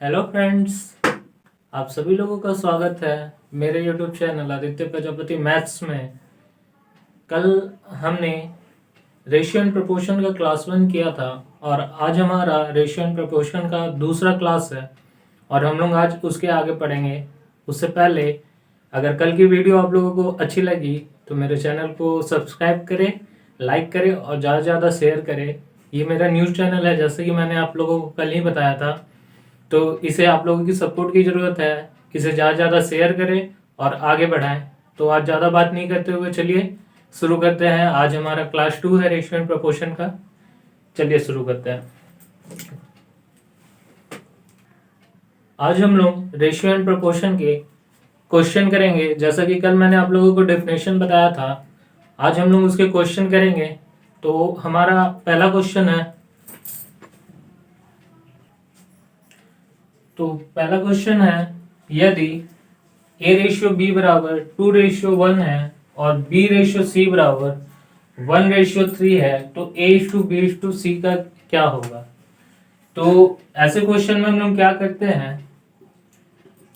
Hello friends, आप सभी लोगों का स्वागत है मेरे YouTube channel Aditya Prajapati maths में। कल हमने रेशियो एंड प्रोपोर्शन का क्लास 1 किया था और आज हमारा रेशियो एंड प्रोपोर्शन का दूसरा क्लास है और हम लोग आज उसके आगे पढ़ेंगे। उससे पहले अगर कल की वीडियो आप लोगों को अच्छी लगी तो मेरे चैनल को सब्सक्राइब करें, लाइक करें और ज़्यादा से ज़्यादा शेयर करें। ये मेरा न्यूज़ चैनल है, जैसे कि मैंने आप लोगों को कल ही बताया था, तो इसे आप लोगों की सपोर्ट की ज़रूरत है। इसे ज़्यादा से ज़्यादा शेयर करें और आगे बढ़ाएं। तो आज ज़्यादा बात नहीं करते हुए चलिए शुरू करते हैं। आज हमारा क्लास 2 है रेशियो एंड प्रोपोर्शन का। चलिए शुरू करते हैं। आज हम लोग रेशियो एंड प्रोपोर्शन के क्वेश्चन करेंगे। जैसा कि कल मैंने आप लोगों को डेफिनेशन बताया था, आज हम लोग उसके क्वेश्चन करेंगे। तो हमारा पहला क्वेश्चन है, तो पहला क्वेश्चन है, यदि a रेशियो b बराबर 2:1 है और b रेशियो c बराबर 1:3 है तो a:b:c का क्या होगा। तो ऐसे क्वेश्चन में हम लोग क्या करते हैं,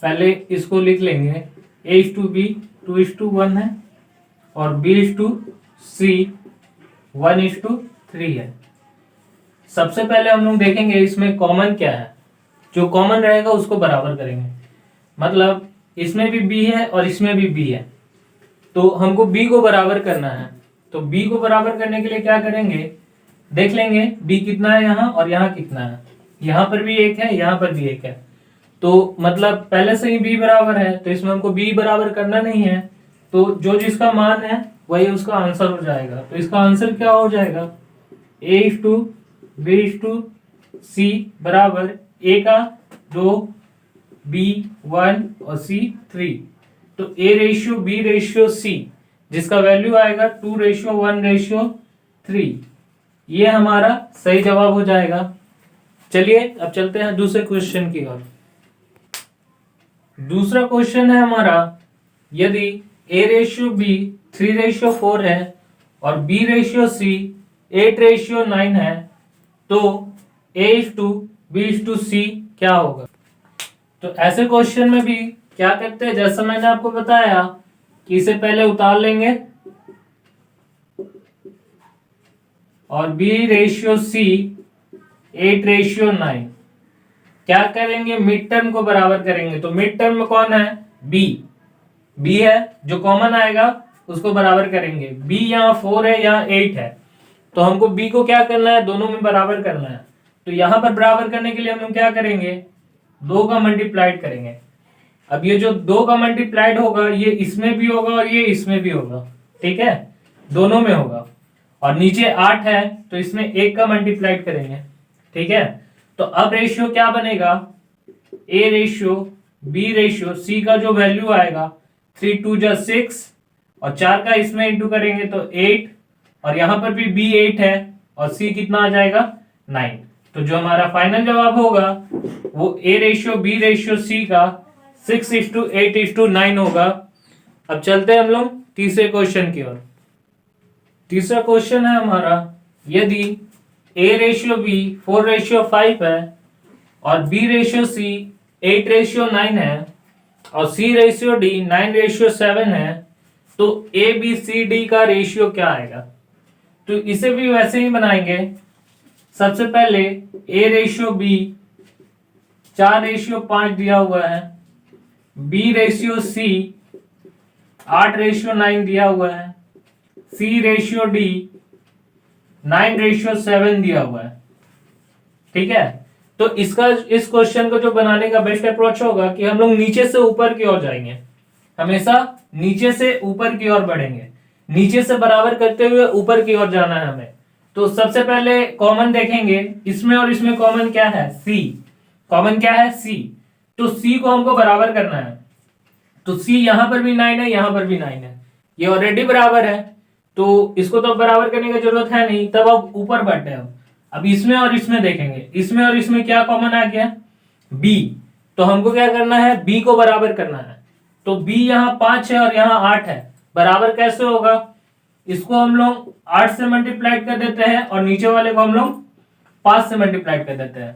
पहले इसको लिख लेंगे। a:b 2:1 है और b:c 1:3 है। सबसे पहले हम लोग देखेंगे इसमें कॉमन क्या है। जो कॉमन रहेगा उसको बराबर करेंगे। मतलब इसमें भी b है और इसमें भी b है, तो हमको b को बराबर करना है। तो b को बराबर करने के लिए क्या करेंगे, देख लेंगे b कितना है यहाँ और यहाँ कितना है। यहाँ पर भी एक है, यहाँ पर भी एक है, तो मतलब पहले से ही b बराबर है, तो इसमें हमको b बराबर करना नहीं है। तो जो जिसका मान है वही उसका आंसर हो जाएगा। तो इसका आंसर क्या हो जाएगा, a:b:c बराबर a का 2, b 1 और c 3। तो a:b:c जिसका वैल्यू आएगा 2:1:3, ये हमारा सही जवाब हो जाएगा। चलिए अब चलते हैं दूसरे क्वेश्चन की ओर। दूसरा क्वेश्चन है हमारा, यदि a:b 3:4 है और b:c 8:9 है तो a:b:c क्या होगा। तो ऐसे क्वेश्चन में भी क्या करते हैं, जैसा मैंने आपको बताया कि इसे पहले उतार लेंगे और b:c 8:9 क्या करेंगे, मिड टर्म को बराबर करेंगे। तो मिड टर्म में कौन है, b है, जो कॉमन आएगा उसको बराबर करेंगे। b यहाँ 4 है, यहाँ 8 है, तो हमको b को क्या करना है, दोनों में बराबर करना है। तो यहाँ पर बराबर करने के लिए हम लोग क्या करेंगे, 2 का मल्टीप्लाइड करेंगे। अब ये जो 2 का मल्टीप्लाइड होगा ये इसमें भी होगा और ये इसमें भी होगा, ठीक है, दोनों में होगा। और नीचे 8 है तो इसमें 1 का मल्टीप्लाइड करेंगे, ठीक है। तो अब रेशियो क्या बनेगा, a:b:c का जो वैल्यू आएगा 3 2 6 और 4 का इसमें इंटू करेंगे तो 8, और यहां पर भी b 8 है और c कितना आ जाएगा 9। तो जो हमारा फाइनल जवाब होगा वो a:b:c का 6:8:9 होगा। अब चलते हैं हम लोग तीसरे क्वेश्चन की ओर। तीसरा क्वेश्चन है हमारा, यदि a:b 4:5 है और b:c 8:9 है और c:d 9:7 है तो ABCD का रेशियो क्या आएगा। तो इसे भी वैसे ही बनाएंगे। सबसे पहले a:b 4:5 दिया हुआ है, b:c 8:9 दिया हुआ है, c:d 9:7 दिया हुआ है, ठीक है। तो इसका इस क्वेश्चन को जो बनाने का बेस्ट अप्रोच होगा कि हम लोग नीचे से ऊपर की ओर जाएंगे, हमेशा नीचे से ऊपर की ओर बढ़ेंगे, नीचे से बराबर करते हुए ऊपर की ओर जाना है हमें। तो सबसे पहले कॉमन देखेंगे, इसमें और इसमें कॉमन क्या है, c। कॉमन क्या है, c। तो c को हमको बराबर करना है। तो c यहां पर भी 9 है, यहां पर भी 9 है, ये ऑलरेडी बराबर है, तो इसको तो बराबर करने की जरूरत है नहीं। तब अब ऊपर बढ़ते हैं। अब इसमें और इसमें देखेंगे, इसमें और इसमें क्या कॉमन आ गया, b। तो हमको क्या करना है, b को बराबर करना है। तो b यहाँ 5 है और यहाँ 8 है, बराबर कैसे होगा, इसको हम लोग 8 से मल्टीप्लाई कर देते हैं और नीचे वाले को हम लोग 5 से मल्टीप्लाई कर देते हैं।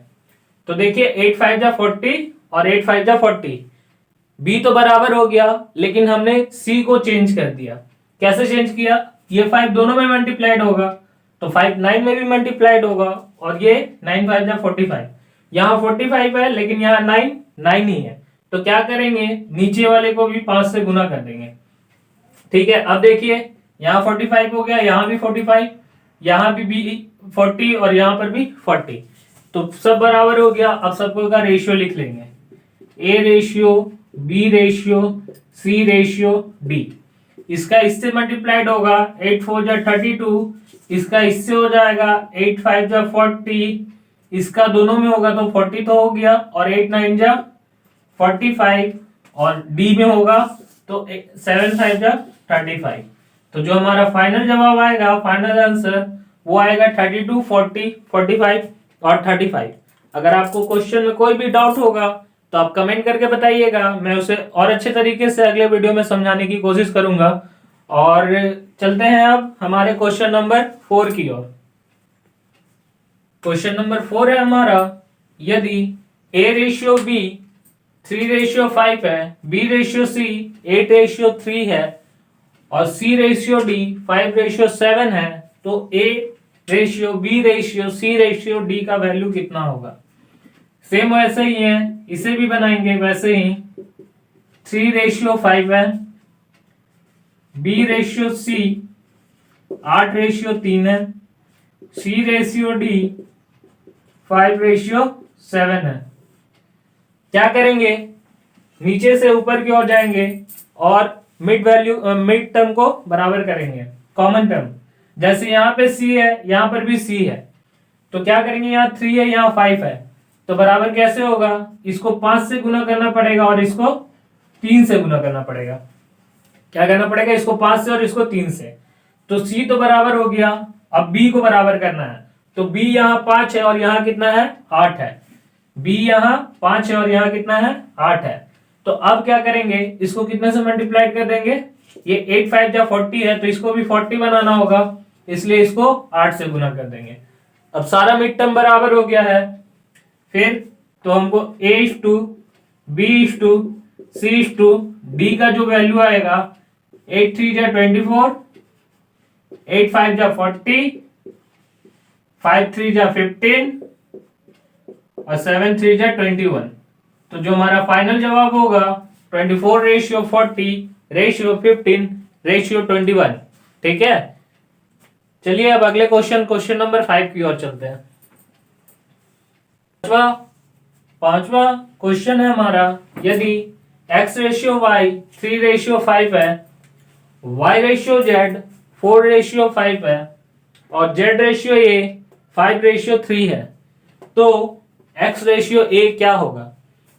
तो देखिए 8 5 जा 40 और 8 5 जा 40, बी तो बराबर हो गया, लेकिन हमने सी को चेंज कर दिया। कैसे चेंज किया? ये 5 दोनों में मल्टीप्लाइड होगा, तो 5 9 में भी मल्टीप्लाइड होगा, और ये 9 5 जा 45, यहाँ 45 है लेकिन यहाँ 9 9 ही है, तो क्या करेंगे, नीचे वाले को भी 5 से गुना कर देंगे। ठीक है, अब देखिए यहाँ 45 हो गया, यहाँ भी 45, यहाँ भी 40 और यहाँ पर भी 40, तो सब बराबर हो गया। अब सबको का रेशियो लिख लेंगे, A ratio, B ratio, C ratio, D. इसका इससे मल्टीप्लाइड होगा, 8 4 जा 32, इसका इससे हो जाएगा 8 5 जा 40, इसका दोनों में होगा तो 40 तो हो गया, और 8 9 जा 45, और डी में होगा तो 7 5 जा 35। तो जो हमारा फाइनल जवाब आएगा, फाइनल आंसर वो आएगा 32 40 45 और 35। अगर आपको क्वेश्चन में कोई भी डाउट होगा तो आप कमेंट करके बताइएगा, मैं उसे और अच्छे तरीके से अगले वीडियो में समझाने की कोशिश करूंगा। और चलते हैं अब हमारे क्वेश्चन नंबर 4 की ओर। क्वेश्चन नंबर 4 है हमारा, यदि ए रेशियो बी 3 रेशियो 5 है, बी रेशियो सी 8 रेशियो 3 है, और सी रेशियो डी 5 रेशियो 7 है, तो A ratio B ratio C ratio D का वैल्यू कितना होगा। सेम वैसे ही है, इसे भी बनाएंगे वैसे ही। 3 रेशियो 5 है, बी रेशियो सी 8 रेशियो 3 है, सी रेशियो डी 5 रेशियो 7 है। क्या करेंगे, नीचे से ऊपर की ओर जाएंगे और मिड टर्म को बराबर करेंगे, कॉमन टर्म। जैसे यहाँ पे सी है, यहाँ पर भी सी है, तो क्या करेंगे, यहाँ 3 है, यहाँ 5 है, तो बराबर कैसे होगा, इसको 5 से गुना करना पड़ेगा और इसको 3 से गुना करना पड़ेगा। क्या करना पड़ेगा, इसको 5 से और इसको 3 से, तो सी तो बराबर हो गया। अब बी को बराबर करना है, तो बी यहाँ 5 है और यहाँ कितना है, 8 है। बी यहाँ 5 है और यहाँ कितना है, 8 है। तो अब क्या करेंगे, इसको कितने से मल्टीप्लाई कर देंगे, ये 8 5 जा 40 है, तो इसको भी 40 बनाना होगा, इसलिए इसको 8 से गुना कर देंगे। अब सारा मिड टर्म बराबर हो गया है, फिर तो हमको a is to B is to C is to D का जो वैल्यू आएगा, 8 3 जा 24, 8 5 जा 40, 5 3 जा 15 और 7 3 जा 21। तो जो हमारा फाइनल जवाब होगा 24 रेशियो 40 रेशियो 15 रेशियो 21। ठीक है, चलिए अब अगले क्वेश्चन नंबर 5 की ओर चलते हैं। पांचवा क्वेश्चन है हमारा, यदि x रेशियो y 3 रेशियो 5 है, y रेशियो z 4 रेशियो 5 है, और z रेशियो a 5 रेशियो 3 है, तो x रेशियो a क्या होगा।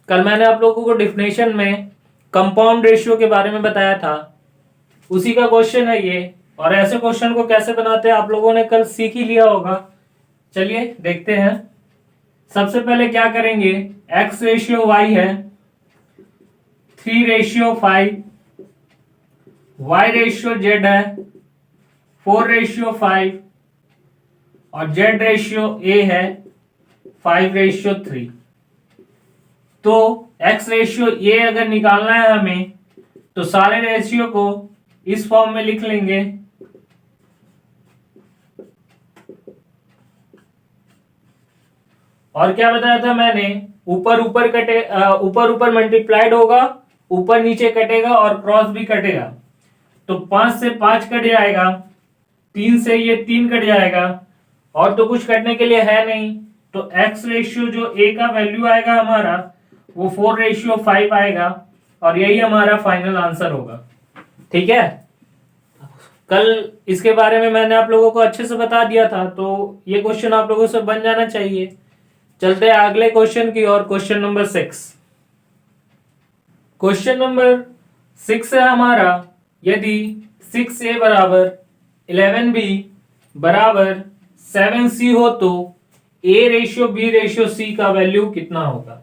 कल मैंने आप लोगों को डिफिनेशन में कंपाउंड रेशियो के बारे में बताया था, उसी का क्वेश्चन है ये। और ऐसे क्वेश्चन को कैसे बनाते हैं आप लोगों ने कल सीख ही लिया होगा। चलिए देखते हैं। सबसे पहले क्या करेंगे, x रेशियो y है 3 रेशियो 5, y रेशियो z है 4 रेशियो 5, और z रेशियो a है 5 रेशियो 3। तो x रेशियो a अगर निकालना है हमें, तो सारे रेशियो को इस फॉर्म में लिख लेंगे, और क्या बताया था मैंने, ऊपर ऊपर मल्टीप्लाइड होगा, ऊपर नीचे कटेगा और क्रॉस भी कटेगा। तो 5 से 5 कट जाएगा, 3 से ये 3 कट जाएगा, और तो कुछ कटने के लिए है नहीं। तो x रेशियो जो a का वैल्यू आएगा हमारा, वो 4 रेशियो 5 आएगा, और यही हमारा फाइनल आंसर होगा। ठीक है, कल इसके बारे में मैंने आप लोगों को अच्छे से बता दिया था, तो ये क्वेश्चन आप लोगों से बन जाना चाहिए। चलते हैं अगले क्वेश्चन की ओर, क्वेश्चन नंबर 6। क्वेश्चन नंबर 6 है हमारा, यदि 6a बराबर 11b बराबर 7c हो, तो a ratio b ratio c का वैल्यू कितना होगा।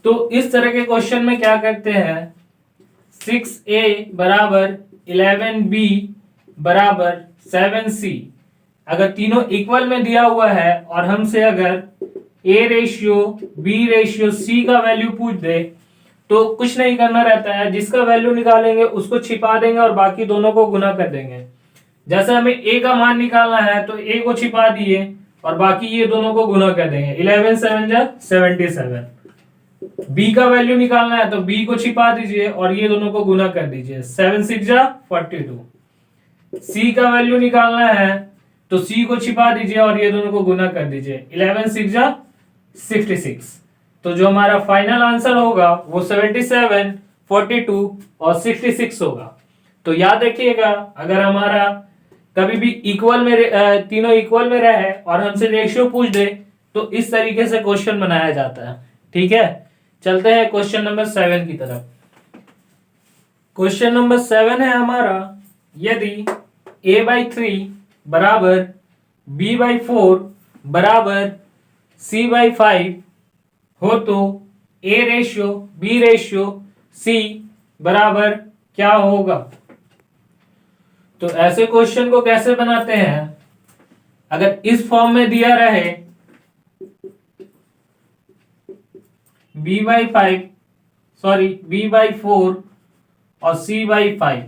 तो इस तरह के क्वेश्चन में क्या करते हैं, 6a बराबर 11b बराबर 7c, अगर तीनों इक्वल में दिया हुआ है और हमसे अगर A ratio B ratio C का वैल्यू पूछ दे तो कुछ नहीं करना रहता है, जिसका वैल्यू निकालेंगे उसको छिपा देंगे और बाकी दोनों को गुना कर देंगे। जैसे हमें ए का मान निकालना है तो ए को छिपा दिए और बाकी ये दोनों को गुना कर देंगे। 11 7 जा 77। बी का वैल्यू निकालना है तो बी को छिपा दीजिए और ये दोनों को गुना कर दीजिए। 7 6 जा 42। सी का वैल्यू निकालना है तो सी को छिपा दीजिए और ये दोनों को गुना कर दीजिए। 11 6 जा 66। तो जो हमारा फाइनल आंसर होगा वो 77, 42 और 66 होगा। तो याद रखिएगा, अगर हमारा कभी भी इक्वल में तीनों इक्वल में रहे और हमसे रेशियो पूछ दे तो इस तरीके से क्वेश्चन बनाया जाता है। ठीक है, चलते हैं क्वेश्चन नंबर 7 की तरफ। क्वेश्चन नंबर 7 है हमारा, यदि a/3 बराबर b/4 बराबर c/5 हो तो a ratio b ratio c बराबर क्या होगा। तो ऐसे क्वेश्चन को कैसे बनाते हैं, अगर इस फॉर्म में दिया रहे b/4 और c/5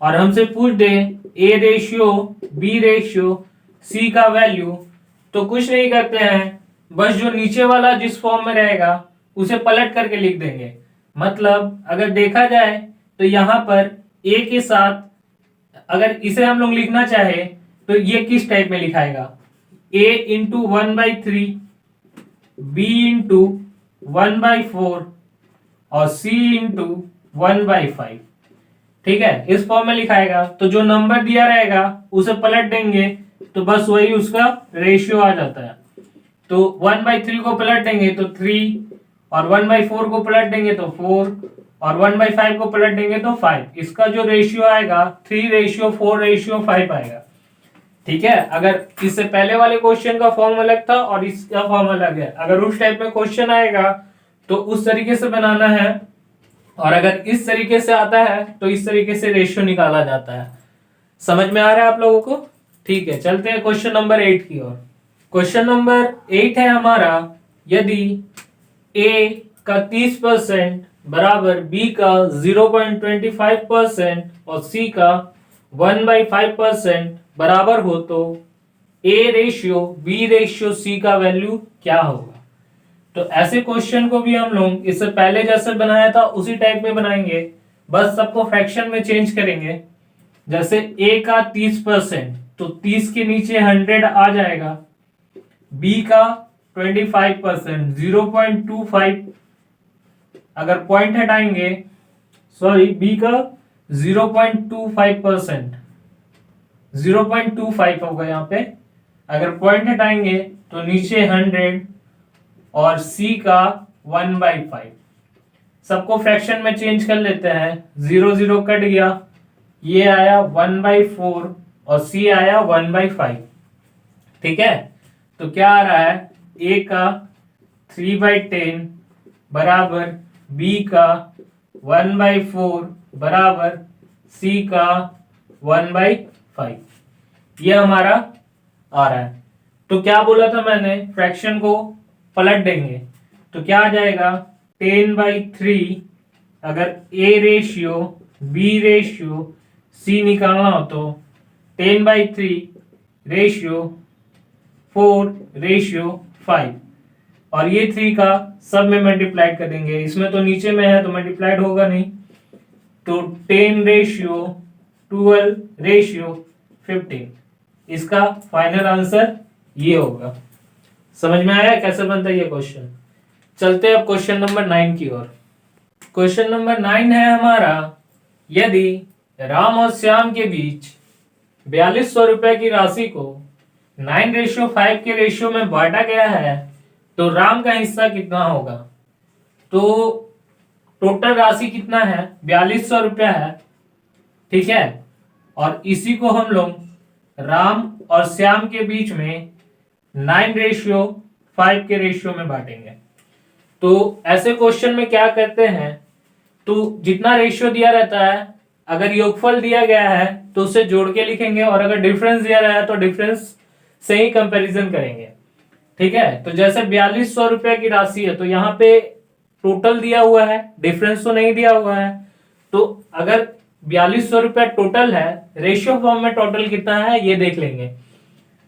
और हमसे पूछ दे a ratio b ratio c का वैल्यू, तो कुछ नहीं करते हैं, बस जो नीचे वाला जिस फॉर्म में रहेगा उसे पलट करके लिख देंगे। मतलब अगर देखा जाए तो यहां पर a के साथ अगर इसे हम लोग लिखना चाहे तो ये किस टाइप में लिखाएगा, a इंटू 1/3 b इंटू 1/4 और c इंटू 1/5। ठीक है, इस फॉर्म में लिखाएगा। तो जो नंबर दिया रहेगा उसे पलट देंगे तो बस वही उसका रेशियो आ जाता है। तो 1/3 को पलट देंगे तो 3 और 1/4 को पलट देंगे तो 4 और 1/5 को पलट देंगे तो 5। इसका जो रेशियो आएगा 3:4:5 आएगा। ठीक है, अगर इससे पहले वाले क्वेश्चन का फॉर्म अलग था और इसका फॉर्म अलग है, अगर उस टाइप में क्वेश्चन आएगा तो उस तरीके से बनाना है, और अगर इस तरीके से आता है तो इस तरीके से रेशियो निकाला जाता है। समझ में आ रहा है आप लोगों को। ठीक है, चलते हैं क्वेश्चन नंबर 8 की ओर। क्वेश्चन नंबर 8 है हमारा, यदि a का 30% बराबर b का 0.25% और c का 1/5% बराबर हो तो a ratio b ratio c का वैल्यू क्या होगा। तो ऐसे क्वेश्चन को भी हम लोग इससे पहले जैसे बनाया था उसी टाइप में बनाएंगे, बस सबको फ्रैक्शन में चेंज करेंगे। जैसे a का 30% तो 30 के नीचे 100 आ जाएगा, b का 25% 0.25, अगर पॉइंट हटाएंगे b का 0.25% 0.25 होगा यहाँ पे, अगर पॉइंट हटाएंगे तो नीचे 100 और c का 1/5। सबको फ्रैक्शन में चेंज कर लेते हैं, 0 0 कट गया, ये आया 1/4 और c आया 1/5। ठीक है, तो क्या आ रहा है, a का 3/10 बराबर b का 1/4 बराबर c का 1/5। ये हमारा आ रहा है। तो क्या बोला था मैंने, फ्रैक्शन को पलट देंगे तो क्या आ जाएगा, 10/3 अगर a ratio b ratio c निकालना हो तो 10/3 रेशियो 4:5 और ये 3 का सब में मल्टीप्लाइड कर देंगे। इसमें तो नीचे में है तो मल्टीप्लाइड होगा नहीं, तो 10:12:15। इसका फाइनल आंसर ये होगा। समझ में आया कैसे बनता है ये क्वेश्चन। चलते हैं अब क्वेश्चन नंबर 9 की ओर। क्वेश्चन नंबर 9 है हमारा, यदि राम और श्याम के बीच 4200 रुपए की राशि को 9:5 के रेशियो में बांटा गया है तो राम का हिस्सा कितना होगा। तो टोटल राशि कितना है, 4200 रुपया है। ठीक है, और इसी को हम लोग राम और श्याम के बीच में 9:5 के रेशियो में बांटेंगे। तो ऐसे क्वेश्चन में क्या करते हैं, तो जितना रेशियो दिया रहता है, अगर योगफल दिया गया है तो उसे जोड़ के लिखेंगे और अगर डिफरेंस दिया रहा है तो डिफरेंस से ही कंपैरिजन करेंगे। ठीक है, तो जैसे 4200 रुपया की राशि है तो यहाँ पे टोटल दिया हुआ है, डिफरेंस तो नहीं दिया हुआ है। तो अगर 4200 रुपया टोटल है, रेशियो फॉर्म में टोटल कितना है ये देख लेंगे।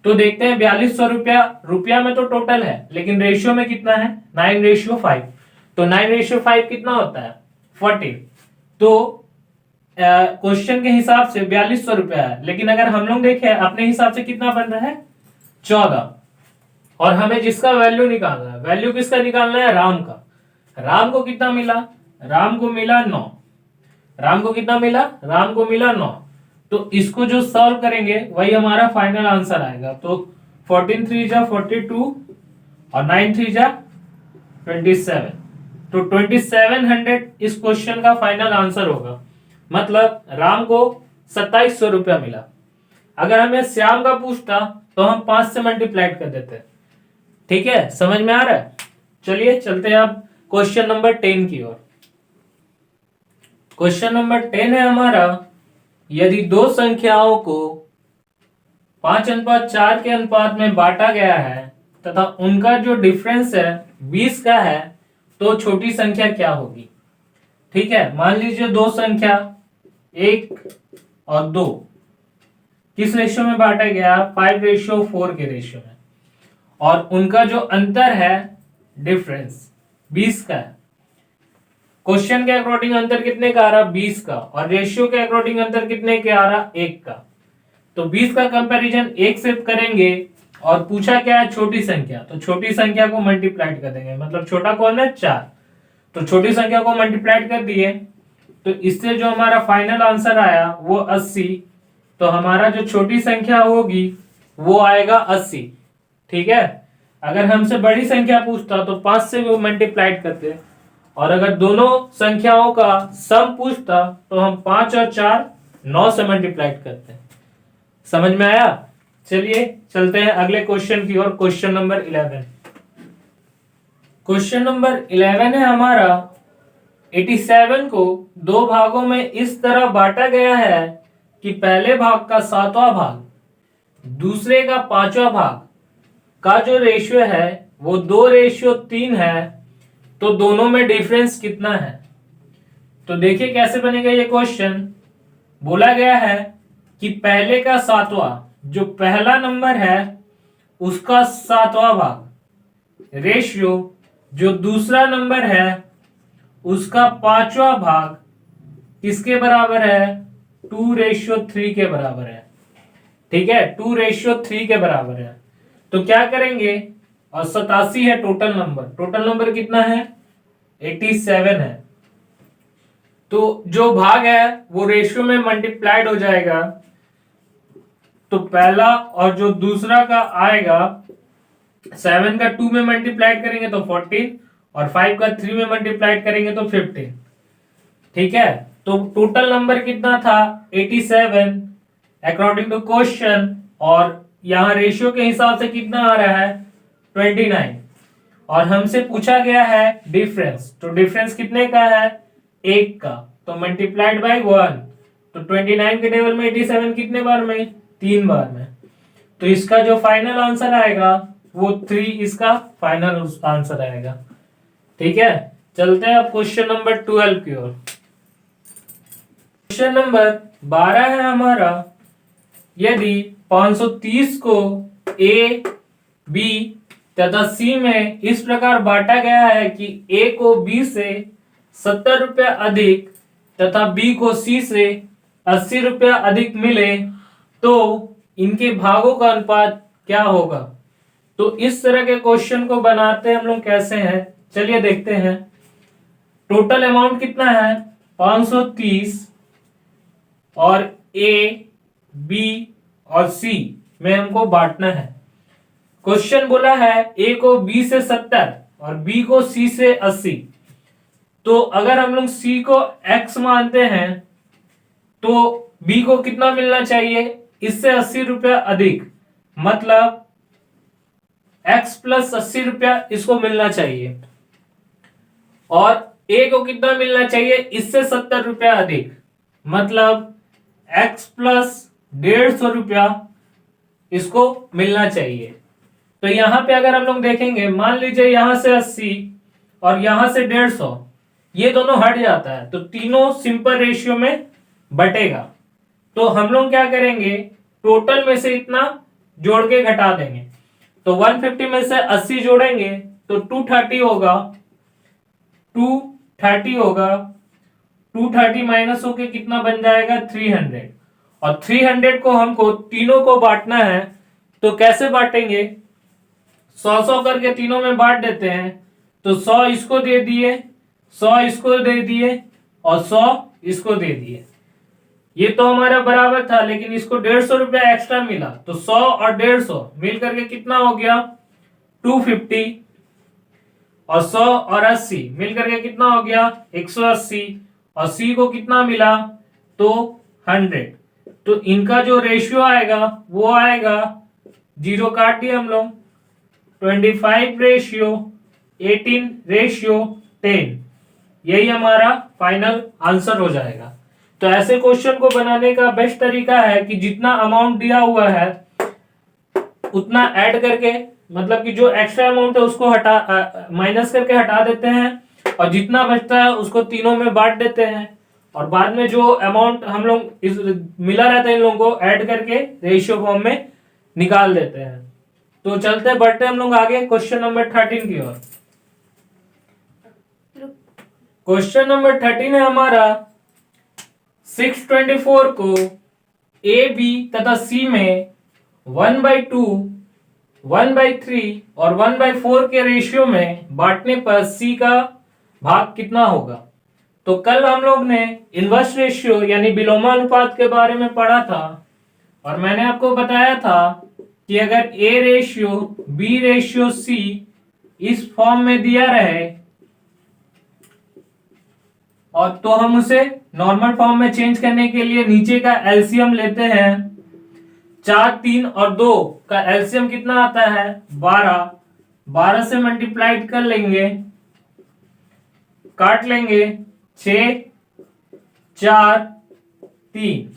तो देखते हैं 4200 रुपया, रुपया में तो टोटल है लेकिन रेशियो में कितना है, 9:5। तो 9:5 कितना होता है, 40। तो क्वेश्चन के हिसाब से 4200 रुपया है, लेकिन अगर हम लोग देखें अपने हिसाब से कितना बन रहा है, 14। और हमें जिसका वैल्यू निकालना है, वैल्यू किसका निकालना है, राम का। राम को कितना मिला, राम को मिला 9। राम को कितना मिला, राम को मिला 9। तो इसको जो सॉल्व करेंगे वही हमारा फाइनल आंसर आएगा। तो 14 3 जा 42 और 9 3 जा 27। तो 2700 इस क्वेश्चन का फाइनल आंसर होगा। मतलब राम को 2700 रुपया मिला। अगर हमें श्याम का पूछता तो हम 5 से मल्टीप्लाई कर देते। ठीक है, समझ में आ रहा है। चलिए चलते हैं अब क्वेश्चन नंबर 10 की ओर। क्वेश्चन नंबर 10 है हमारा, यदि दो संख्याओं को 5:4 के अनुपात में बांटा गया है तथा उनका जो डिफरेंस है 20 का है, तो छोटी संख्या क्या होगी। ठीक है, मान लीजिए दो संख्या 1 और 2 किस रेशियो में बांटा गया, 5:4 के रेशियो में, और उनका जो अंतर है डिफरेंस 20 का है। क्वेश्चन के अकॉर्डिंग अंतर कितने का आ रहा, 20 का, और रेशियो के अकॉर्डिंग अंतर कितने के आ रहा, 1 का। तो 20 का कंपैरिजन 1 से करेंगे और पूछा क्या है, छोटी संख्या। तो छोटी संख्या को मल्टीप्लाई कर देंगे, मतलब छोटा कौन है, 4। तो छोटी संख्या को मल्टीप्लाई कर दिए, तो इससे जो हमारा फाइनल आंसर आया वो 80। तो हमारा जो छोटी संख्या होगी वो आएगा 80। ठीक है, अगर हमसे बड़ी संख्या पूछता तो 5 से वो मल्टीप्लाई करते, और अगर दोनों संख्याओं का सम पूछता तो हम 5 और 4 9 से मल्टीप्लाई करते हैं। समझ में आया। चलिए चलते हैं अगले क्वेश्चन की ओर। Question number 11। क्वेश्चन नंबर 11 है हमारा, 87 को दो भागों में इस तरह बांटा गया है कि पहले भाग का 7वां भाग दूसरे का 5वां भाग का जो रेशियो है वो 2:3 है। तो दोनों में डिफरेंस कितना है। तो देखिए कैसे बनेगा ये क्वेश्चन। बोला गया है कि पहले का 7वां, जो पहला नंबर है उसका 7वां भाग, रेशियो जो दूसरा नंबर है उसका 5वां भाग किसके बराबर है, 2:3 के बराबर है। ठीक है, 2:3 के बराबर है। तो क्या करेंगे, और 87 है टोटल नंबर। टोटल नंबर कितना है, 87 है। तो जो भाग है वो रेशियो में मल्टीप्लाइड हो जाएगा। तो पहला और जो दूसरा का आएगा, 7 का 2 में मल्टीप्लाइड करेंगे तो 14, और 5 का 3 में मल्टीप्लाइड करेंगे तो 15। ठीक है, तो टोटल नंबर कितना था, 87 अकॉर्डिंग टू क्वेश्चन, और यहाँ रेशियो के हिसाब से कितना आ रहा है, 29। और हमसे पूछा गया है डिफरेंस। तो डिफरेंस कितने का है, 1 का। तो मल्टीप्लाइड बाय 1। तो 29 के टेबल में 87 कितने बार में, 3 बार में। तो इसका जो फाइनल आंसर आएगा वो 3 इसका फाइनल आंसर आएगा। ठीक है, चलते हैं अब क्वेश्चन नंबर 12 की ओर। क्वेश्चन नंबर 12 है हमारा, यदि 530 को ए, बी तथा सी में इस प्रकार बांटा गया है कि ए को बी से 70 रुपया अधिक तथा बी को सी से 80 रुपया अधिक मिले, तो इनके भागों का अनुपात क्या होगा। तो इस तरह के क्वेश्चन को बनाते हम लोग कैसे हैं, चलिए देखते हैं। टोटल अमाउंट कितना है, 530, और ए, बी और सी में हमको बांटना है। क्वेश्चन बोला है ए को बी से 70 और बी को सी से 80। तो अगर हम लोग सी को x मानते हैं तो बी को कितना मिलना चाहिए, इससे 80 रुपया अधिक, मतलब x प्लस 80 रुपया इसको मिलना चाहिए। और ए को कितना मिलना चाहिए, इससे 70 रुपया अधिक, मतलब x प्लस 150 रुपया इसको मिलना चाहिए। तो यहाँ पे अगर हम लोग देखेंगे, मान लीजिए यहाँ से 80 और यहाँ से 150, ये दोनों हट जाता है तो तीनों सिंपल रेशियो में बटेगा। तो हम लोग क्या करेंगे, टोटल में से इतना जोड़ के घटा देंगे। तो 150 में से 80 जोड़ेंगे तो 230 होगा, 230 होगा, 230 माइनस होके कितना बन जाएगा 300। और 300 को हमको तीनों को बांटना है, तो कैसे बांटेंगे, 100 करके तीनों में बांट देते हैं। तो 100 इसको दे दिए, 100 इसको दे दिए और 100 इसको दे दिए। ये तो हमारा बराबर था, लेकिन इसको 150 रुपया एक्स्ट्रा मिला, तो 100 और 150 मिल करके कितना हो गया 250, और 100 और 80 मिल करके कितना हो गया 180, और C को कितना मिला तो 100। तो इनका जो रेशियो आएगा वो आएगा, जीरो काट दिए हम लोग, 25 रेशियो 18 रेशियो 10, यही हमारा फाइनल आंसर हो जाएगा। तो ऐसे क्वेश्चन को बनाने का बेस्ट तरीका है कि जितना अमाउंट दिया हुआ है उतना ऐड करके, मतलब कि जो एक्स्ट्रा अमाउंट है उसको हटा माइनस करके हटा देते हैं, और जितना बचता है उसको तीनों में बांट देते हैं, और बाद में जो अमाउंट हम लोग मिला रहता है इन लोगों को ऐड करके रेशियो फॉर्म में निकाल देते हैं। तो चलते बढ़ते हम लोग आगे क्वेश्चन नंबर 13 की ओर। क्वेश्चन नंबर 13 है हमारा, 624 को ए बी तथा सी में 1/2, 1/3 और 1/4 के रेशियो में बांटने पर सी का भाग कितना होगा। तो कल हम लोग ने इनवर्स रेशियो यानी विलोमानुपात के बारे में पढ़ा था, और मैंने आपको बताया था कि अगर A ratio B ratio C इस फॉर्म में दिया रहे और तो हम उसे नॉर्मल फॉर्म में चेंज करने के लिए नीचे का एलसीएम लेते हैं। 4, 3 और 2 का एलसीएम कितना आता है 12, 12 से मल्टीप्लाइड कर लेंगे, काट लेंगे 6, 4, 3।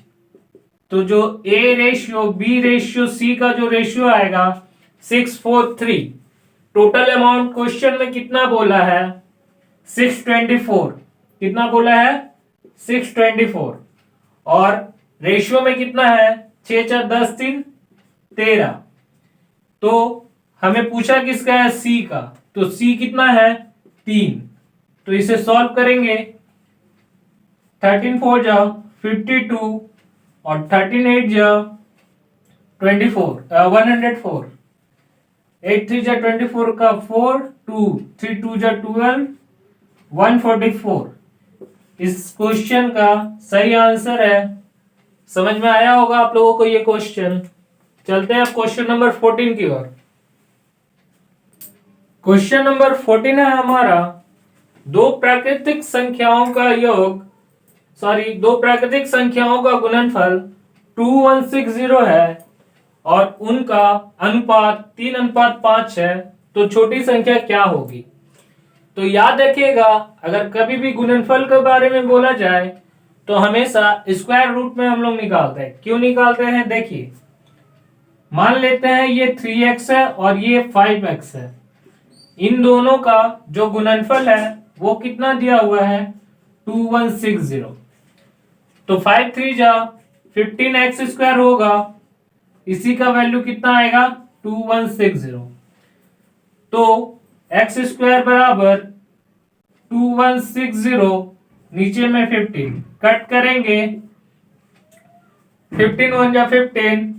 तो जो A ratio B ratio C का जो रेशियो आएगा 643। टोटल अमाउंट क्वेश्चन में कितना बोला है 624, कितना बोला है 624, और रेशियो में कितना है 6, 4, 10, 3, 13। तो हमें पूछा किसका है सी का, तो सी कितना है 3। तो इसे सॉल्व करेंगे, 13 4 जा 52 और 13 8 जा 24 104, 8 3 जा 24 का 4, 2 3 2 जा 12, 144 इस क्वेश्चन का सही आंसर है। समझ में आया होगा आप लोगों को ये क्वेश्चन। चलते हैं अब क्वेश्चन नंबर 14 की ओर। क्वेश्चन नंबर 14 है हमारा, दो प्राकृतिक संख्याओं का गुणनफल 2160 है और उनका अनुपात 3:5 है, तो छोटी संख्या क्या होगी। तो याद रखिएगा, अगर कभी भी गुणनफल के बारे में बोला जाए तो हमेशा स्क्वायर रूट में हम लोग निकालते हैं। क्यों निकालते हैं, देखिए मान लेते हैं ये 3x है और ये 5x है, इन दोनों का जो गुणनफल है वो कितना दिया हुआ है 2160। तो 5 3 जा 15x² होगा, इसी का वैल्यू कितना आएगा 2160। तो x² बराबर 2160, नीचे में 15 कट करेंगे, 15 1 जा 15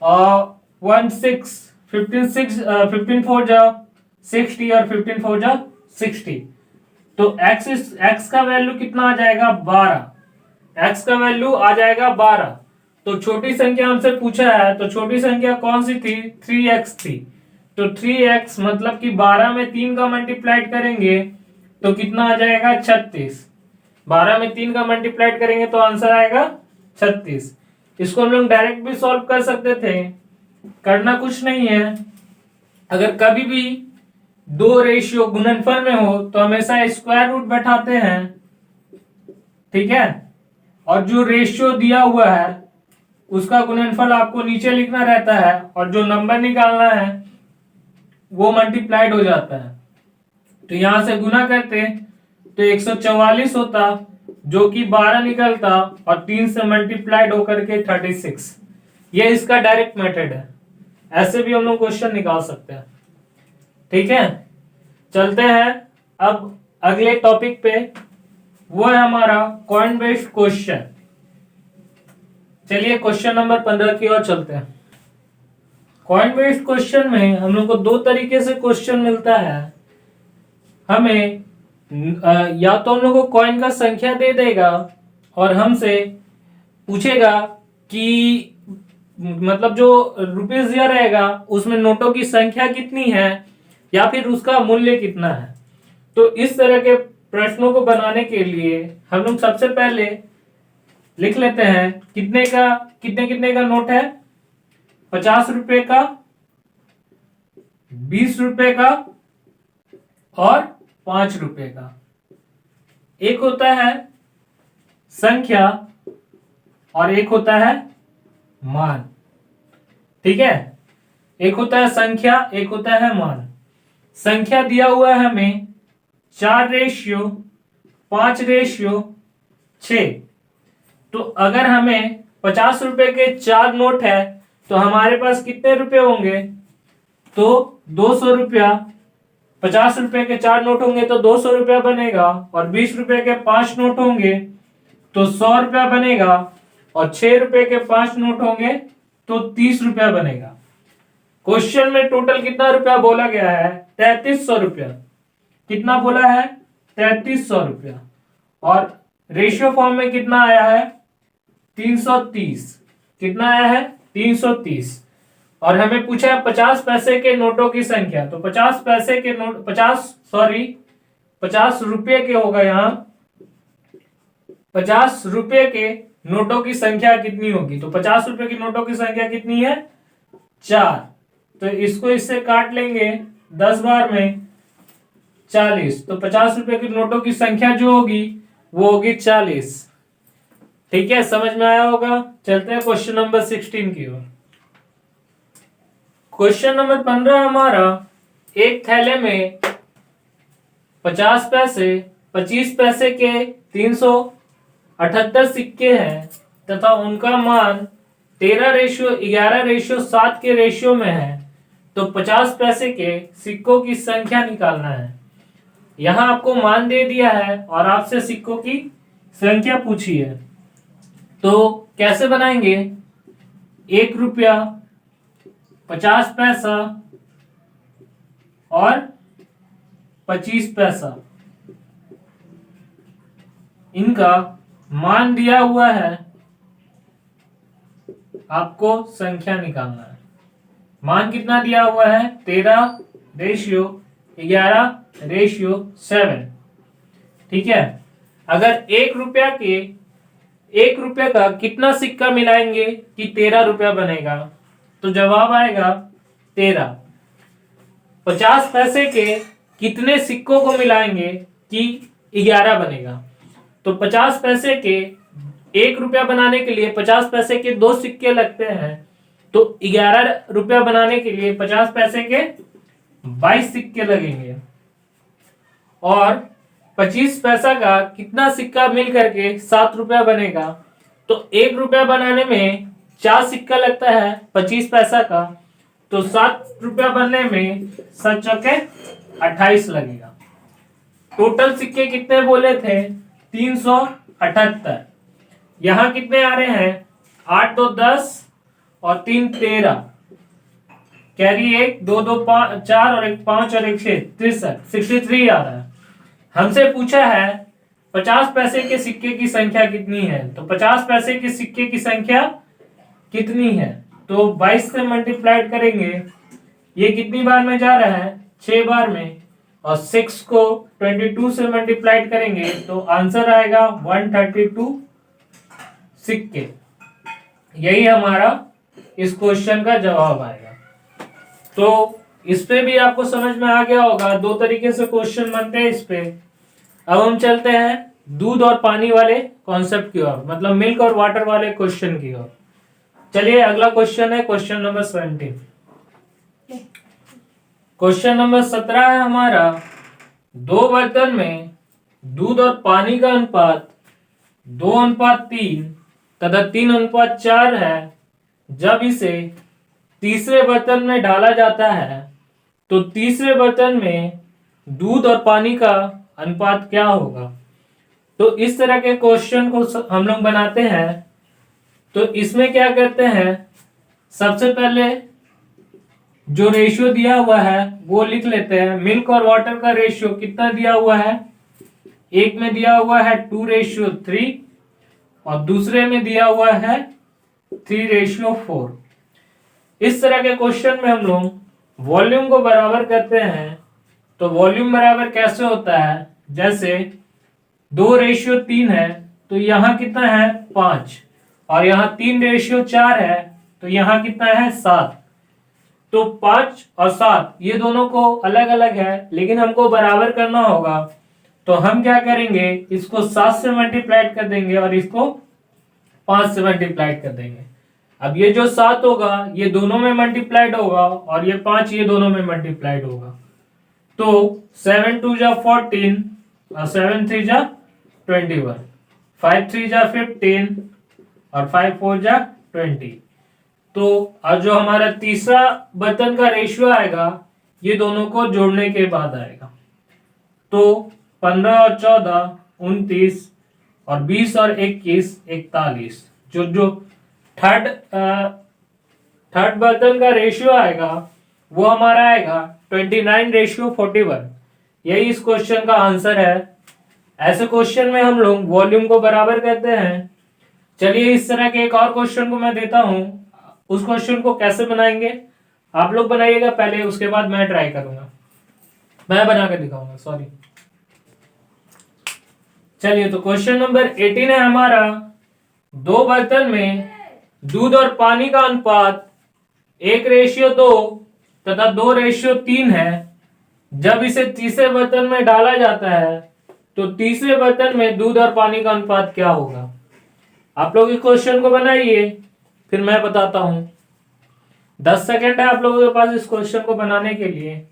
और 1 6, 15 4 जा 60 और 15 4 जा 60। तो x का वैल्यू कितना आ जाएगा 12, x का वैल्यू आ जाएगा 12। तो छोटी संख्या हमसे पूछा है, तो छोटी संख्या कौन सी थी 3x थी। तो 3x मतलब कि 12 में 3 का मल्टीप्लाइड करेंगे तो कितना आ जाएगा 36। 12 में 3 का मल्टीप्लाइड करेंगे तो आंसर आएगा 36। इसको हम लोग डायरेक्ट भी सॉल्व कर सकते थे, करना कुछ नहीं है। अगर कभी भी दो रेशियो गुणनफल में हो तो हमेशा स्क्वायर रूट बैठाते हैं, ठीक है। और जो रेशियो दिया हुआ है उसका गुणनफल आपको नीचे लिखना रहता है और जो नंबर निकालना है वो मल्टीप्लाइड हो जाता है। तो यहां से गुना करते तो 144 होता, जो कि 12 निकलता और 3 से मल्टीप्लाइड होकर के 36। ये इसका डायरेक्ट मेथड है, ऐसे भी हम लोग क्वेश्चन निकाल सकते हैं। ठीक है, चलते हैं अब अगले टॉपिक पे, वो है हमारा कॉइन बेस्ड क्वेश्चन। चलिए क्वेश्चन नंबर 15 की ओर चलते हैं। कॉइन बेस्ड क्वेश्चन में हम लोग को दो तरीके से क्वेश्चन मिलता है। हमें या तो हम लोग को कॉइन का संख्या दे देगा और हमसे पूछेगा कि मतलब जो रुपीस दिया रहेगा उसमें नोटों की संख्या कितनी है या फिर उसका मूल्य कितना है। तो इस तरह के प्रश्नों को बनाने के लिए हम लोग सबसे पहले लिख लेते हैं कितने का नोट है। 50 रुपए का, 20 रुपए का और 5 रुपए का। एक होता है संख्या और एक होता है मान। ठीक है, एक होता है संख्या, एक होता है मान। संख्या दिया हुआ है हमें 4:5:6। तो अगर हमें 50 रुपए के 4 नोट है तो हमारे पास कितने रुपए होंगे, तो 200 रुपया। 50 रुपए के 4 नोट होंगे तो 200 रुपया बनेगा, और 20 रुपए के 5 नोट होंगे तो 100 रुपया बनेगा, और 6 रुपए के 5 नोट होंगे तो 30 रुपया बनेगा। क्वेश्चन में टोटल कितना रुपया बोला गया है, 3300 रुपया। कितना बोला है, 3300 रुपया। और रेशियो फॉर्म में कितना आया है, 330। कितना आया है, 330। और हमें पूछा है 50 पैसे के नोटों की संख्या। तो 50 पैसे के नोट 50 रुपये के होगा यहाँ। 50 रुपये के नोटों की संख्या कितनी होगी, तो 50 रुपए की नोटों की संख्या कितनी है, 4। तो इसको इससे काट लेंगे 10 बार में 40। तो 50 रुपए की नोटों की संख्या जो होगी वो होगी 40। ठीक है, समझ में आया होगा। चलते हैं क्वेश्चन नंबर 16 की ओर। क्वेश्चन नंबर 15 हमारा, एक थैले में 50 पैसे, 25 पैसे के 378 सिक्के हैं तथा उनका मान 13:11:7 के रेशियो में है। तो 50 पैसे के सिक्कों की संख्या निकालना है। यहां आपको मान दे दिया है और आपसे सिक्कों की संख्या पूछी है। तो कैसे बनाएंगे, 1 रुपया, 50 पैसा और 25 पैसा, इनका मान दिया हुआ है, आपको संख्या निकालना है। मान कितना दिया हुआ है, 13:11:7। ठीक है, अगर 1 रुपया का कितना सिक्का मिलाएंगे कि 13 रुपया बनेगा, तो जवाब आएगा 13। 50 पैसे के कितने सिक्कों को मिलाएंगे कि 11 बनेगा, तो 50 पैसे के 1 रुपया बनाने के लिए 50 पैसे के 2 सिक्के लगते हैं। तो 11 रुपया बनाने के लिए 50 पैसे के 22 सिक्के लगेंगे। और 25 पैसा का कितना सिक्का मिल करके 7 रुपया बनेगा, तो 1 रुपया बनाने में 4 सिक्का लगता है 25 पैसा का, तो 7 रुपया बनने में 7 चौके 28 लगेगा। टोटल सिक्के कितने बोले थे, 378। यहां कितने आ रहे हैं, 8 2 10 और 3 13, कैरी 1 2 2 5 4 और 1 5 और 1 6 63 आ रहा है। हमसे पूछा है 50 पैसे के सिक्के की संख्या कितनी है, तो 50 पैसे के सिक्के की संख्या कितनी है, तो 22 से मल्टीप्लाइड करेंगे। ये कितनी बार में जा रहा है, 6 बार में, और 6 को 22 से मल्टीप्लाइड करेंगे तो आंसर आएगा 132 सिक्के। यही हमारा इस क्वेश्चन का जवाब आएगा। तो इस पे भी आपको समझ में आ गया होगा, 2 तरीके से क्वेश्चन बनते हैं इस पे। अब हम चलते हैं दूध और पानी वाले कॉन्सेप्ट की ओर, मतलब मिल्क और वाटर वाले क्वेश्चन की ओर। चलिए अगला क्वेश्चन है क्वेश्चन नंबर 17। क्वेश्चन नंबर 17 है हमारा, दो बर्तन में दूध और पानी का अनुपात 2:3 तथा 3:4 है। जब इसे तीसरे बर्तन में डाला जाता है तो तीसरे बर्तन में दूध और पानी का अनुपात क्या होगा। तो इस तरह के क्वेश्चन को हम लोग बनाते हैं। तो इसमें क्या करते हैं, सबसे पहले जो रेशियो दिया हुआ है वो लिख लेते हैं। मिल्क और वाटर का रेशियो कितना दिया हुआ है, एक में दिया हुआ है 2:3 और दूसरे में दिया हुआ है 3:4। इस तरह के क्वेश्चन में हम लोग वॉल्यूम को बराबर करते हैं। तो वॉल्यूम बराबर कैसे होता है, जैसे 2:3 है तो यहाँ कितना है 5 और यहाँ 3:4 है तो यहाँ कितना है 7। तो 5 और 7 ये दोनों को अलग अलग है लेकिन हमको बराबर करना होगा। तो हम क्या करेंगे, इसको 7 से मल्टीप्लाइड कर देंगे और इसको 5 से मल्टीप्लाइड कर देंगे। अब ये जो 7 होगा ये दोनों में मल्टीप्लाइड होगा और ये 5 ये दोनों में मल्टीप्लाइड होगा। तो 7 2 जा 14 और 7 3 जा 21, 5 3 जा 15 और 5 4 जा 20। तो अब जो हमारा तीसरा बर्तन का रेशियो आएगा ये दोनों को जोड़ने के बाद आएगा। तो 15 और 14 29 और 20 और 21 41। जो थर्ड बर्तन का रेशियो आएगा वो हमारा आएगा 29:41। यही इस क्वेश्चन का आंसर है। ऐसे क्वेश्चन में हम लोग वॉल्यूम को बराबर करते हैं। चलिए इस तरह के एक और क्वेश्चन को मैं देता हूं। उस क्वेश्चन को कैसे बनाएंगे आप लोग बनाइएगा पहले, उसके बाद मैं ट्राई करूंगा, मैं बना के दिखाऊंगा। सॉरी। चलिए तो क्वेश्चन नंबर 18 है हमारा, दो बर्तन में दूध और पानी का अनुपात 1:2 तथा 2:3 है। जब इसे तीसरे बर्तन में डाला जाता है तो तीसरे बर्तन में दूध और पानी का अनुपात क्या होगा। आप लोग इस क्वेश्चन को बनाइए फिर मैं बताता हूं। 10 सेकेंड है आप लोगों के पास इस क्वेश्चन को बनाने के लिए।